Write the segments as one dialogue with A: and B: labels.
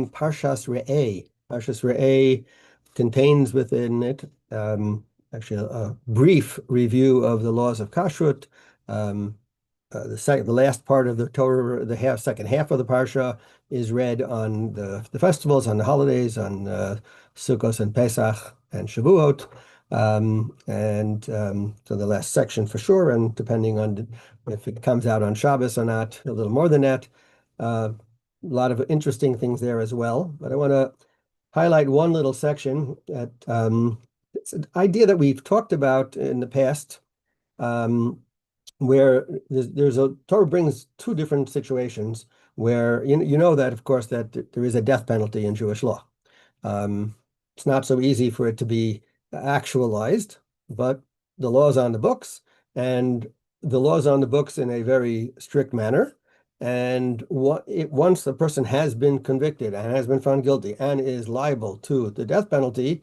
A: Parshas Re'eh. Parshas Re'eh contains within it actually a brief review of the laws of kashrut. Um, the last part of the Torah, the second half of the parsha, is read on the festivals, on the holidays, on Sukkot and Pesach and Shavuot, so the last section for sure, and depending on if it comes out on Shabbos or not, a little more than that. A lot of interesting things there as well. But I want to highlight one little section that it's an idea that we've talked about in the past, um, where there's a Torah brings two different situations where you know that of course that there is a death penalty in Jewish law. Um, it's not so easy for it to be actualized, but the law is on the books, and the law is on the books in a very strict manner. And once the person has been convicted and has been found guilty and is liable to the death penalty,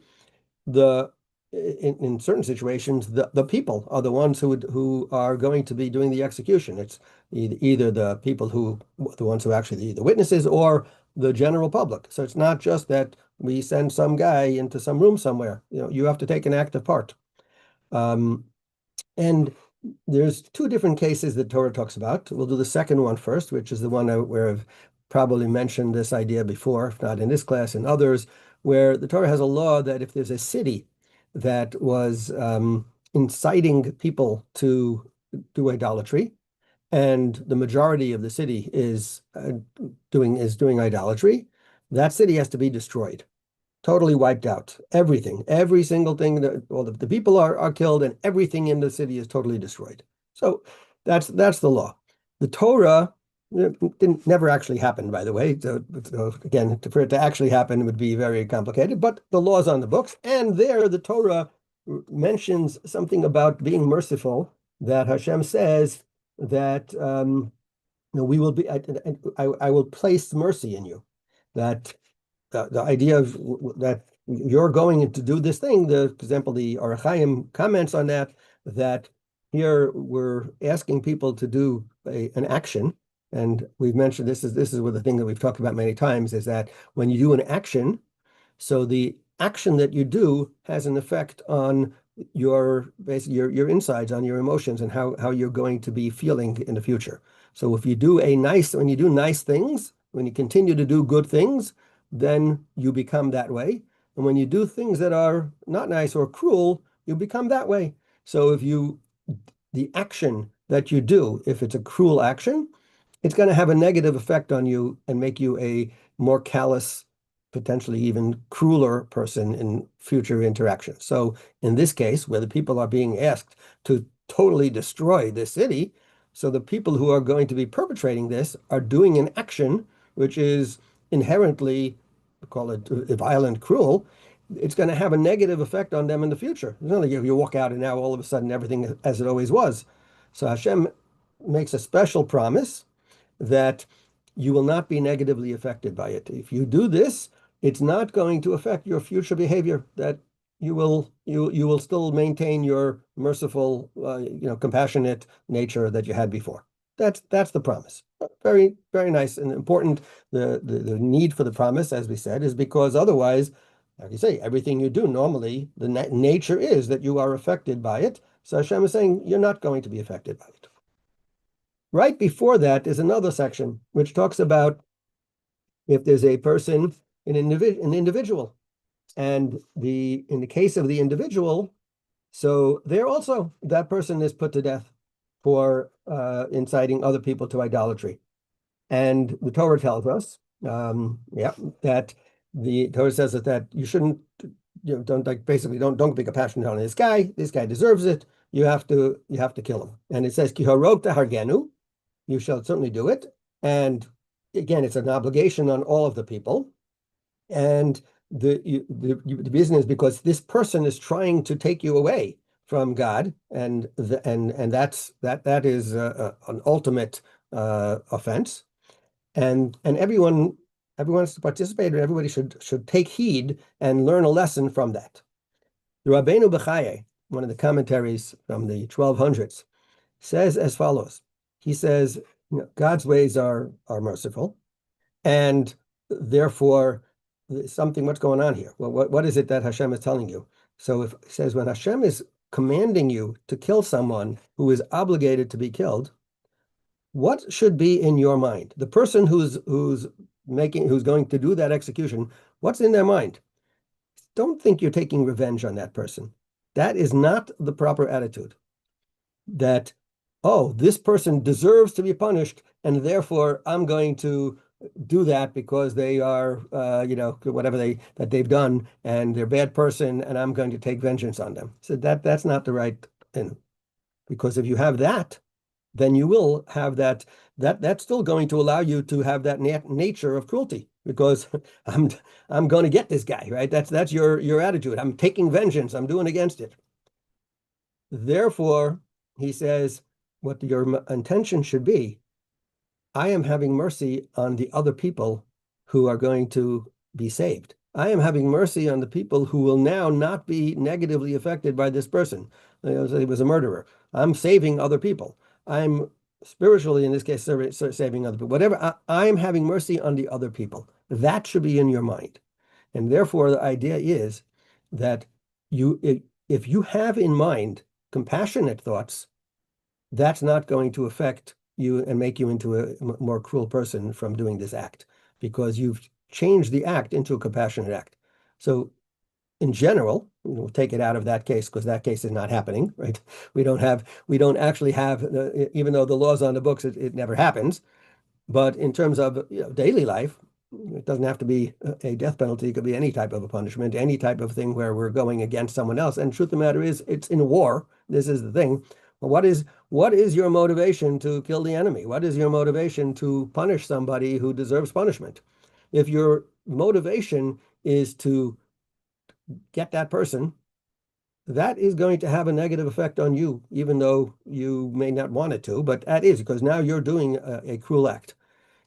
A: the in certain situations, the people are the ones who are going to be doing the execution. It's either the ones who actually the witnesses or the general public. So it's not just that we send some guy into some room somewhere. You have to take an active part. Um, and there's two different cases that Torah talks about. We'll do the second one first, which is the one where I've probably mentioned this idea before, if not in this class, in others, where the Torah has a law that if there's a city that was inciting people to do idolatry, and the majority of the city is doing idolatry, that city has to be destroyed, totally wiped out. Everything, every single thing that all the people are killed, and everything in the city is totally destroyed. So that's the law. The Torah didn't never actually happen, by the way. So again, for it to actually happen would be very complicated. But the law is on the books, and there the Torah mentions something about being merciful. That Hashem says that we will be. I will place mercy in you. That the idea of that you're going to do this thing, for example, the Orach Chaim comments on that, that here we're asking people to do an action. And we've mentioned this is what the thing that we've talked about many times is that when you do an action, so the action that you do has an effect on basically your insides, on your emotions, and how you're going to be feeling in the future. So if you do when you do nice things, when you continue to do good things, then you become that way. And when you do things that are not nice or cruel, you become that way. So the action that you do, if it's a cruel action, it's going to have a negative effect on you and make you a more callous, potentially even crueler person in future interactions. So in this case, where the people are being asked to totally destroy this city, so the people who are going to be perpetrating this are doing an action which is inherently, call it violent, cruel. It's going to have a negative effect on them in the future. It's not like you walk out and now all of a sudden everything as it always was. So Hashem makes a special promise that you will not be negatively affected by it. If you do this, it's not going to affect your future behavior. That you will still maintain your merciful, compassionate nature that you had before. That's the promise. Very, very nice and important. The need for the promise, as we said, is because otherwise, like you say, everything you do normally, the nature is that you are affected by it. So Hashem is saying you're not going to be affected by it. Right before that is another section which talks about if there's a person, an individual, and in the case of the individual, so there also that person is put to death for inciting other people to idolatry. And the Torah tells us, that the Torah says that you shouldn't, don't basically don't be compassionate on this guy. This guy deserves it. You have to kill him. And it says ki harog tahargenu, you shall certainly do it. And again, it's an obligation on all of the people. And the reason is because this person is trying to take you away from God, and that is an ultimate offense. And everyone has to participate, and everybody should take heed and learn a lesson from that. The Rabbeinu Bechaye, one of the commentaries from the 1200s, says as follows. He says, God's ways are merciful, and therefore, what's going on here? Well, what is it that Hashem is telling you? So if it says when Hashem is commanding you to kill someone who is obligated to be killed, what should be in your mind? The person who's going to do that execution, what's in their mind? Don't think you're taking revenge on that person. That is not the proper attitude. That, oh, this person deserves to be punished, and therefore I'm going to do that because they are, whatever they've done, and they're a bad person, and I'm going to take vengeance on them. So that's not the right thing. Because if you have that, then you will have that's still going to allow you to have that nature of cruelty, because I'm going to get this guy, right? That's your attitude. I'm taking vengeance. I'm doing against it. Therefore, he says, what your intention should be, I am having mercy on the other people who are going to be saved. I am having mercy on the people who will now not be negatively affected by this person. He was a murderer. I'm saving other people. I'm spiritually, in this case, saving other people. Whatever, I am having mercy on the other people. That should be in your mind. And therefore, the idea is that if you have in mind compassionate thoughts, that's not going to affect you and make you into a more cruel person from doing this act, because you've changed the act into a compassionate act. So in general, we'll take it out of that case because that case is not happening, right? We don't actually have, even though the law's on the books, it never happens. But in terms of daily life, it doesn't have to be a death penalty. It could be any type of a punishment, any type of thing where we're going against someone else. And truth of the matter is, it's in war. This is the thing. Well, what is your motivation to kill the enemy? What is your motivation to punish somebody who deserves punishment? If your motivation is to get that person, that is going to have a negative effect on you, even though you may not want it to, but that is because now you're doing a cruel act.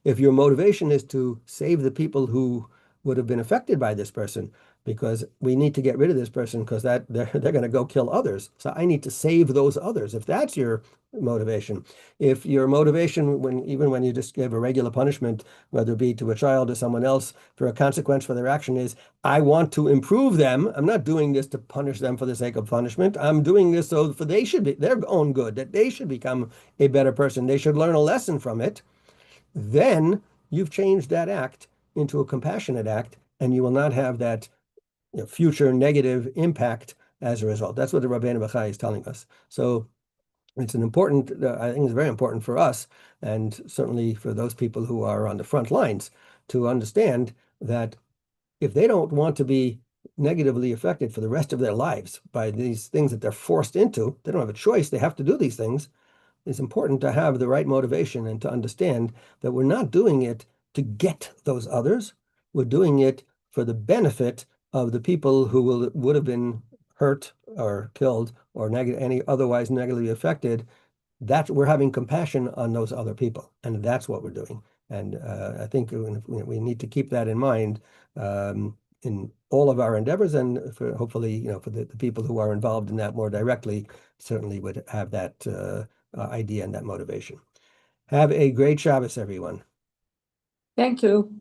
A: If your motivation is to save the people who would have been affected by this person, because we need to get rid of this person because they're going to go kill others. So I need to save those others. If that's your motivation, if your motivation, even when you just give a regular punishment, whether it be to a child or someone else for a consequence for their action, is I want to improve them. I'm not doing this to punish them for the sake of punishment. I'm doing this so for they should be their own good, that they should become a better person. They should learn a lesson from it. Then you've changed that act into a compassionate act, and you will not have that future negative impact as a result. That's what the Rabbeinu Bachai is telling us. So it's an important, I think it's very important for us, and certainly for those people who are on the front lines, to understand that if they don't want to be negatively affected for the rest of their lives by these things that they're forced into, they don't have a choice, they have to do these things. It's important to have the right motivation and to understand that we're not doing it to get those others. We're doing it for the benefit of the people who would have been hurt or killed or any otherwise negatively affected. That we're having compassion on those other people, and that's what we're doing. And I think we need to keep that in mind in all of our endeavors, and for hopefully, for the people who are involved in that more directly, certainly would have that idea and that motivation. Have a great Shabbos, everyone.
B: Thank you.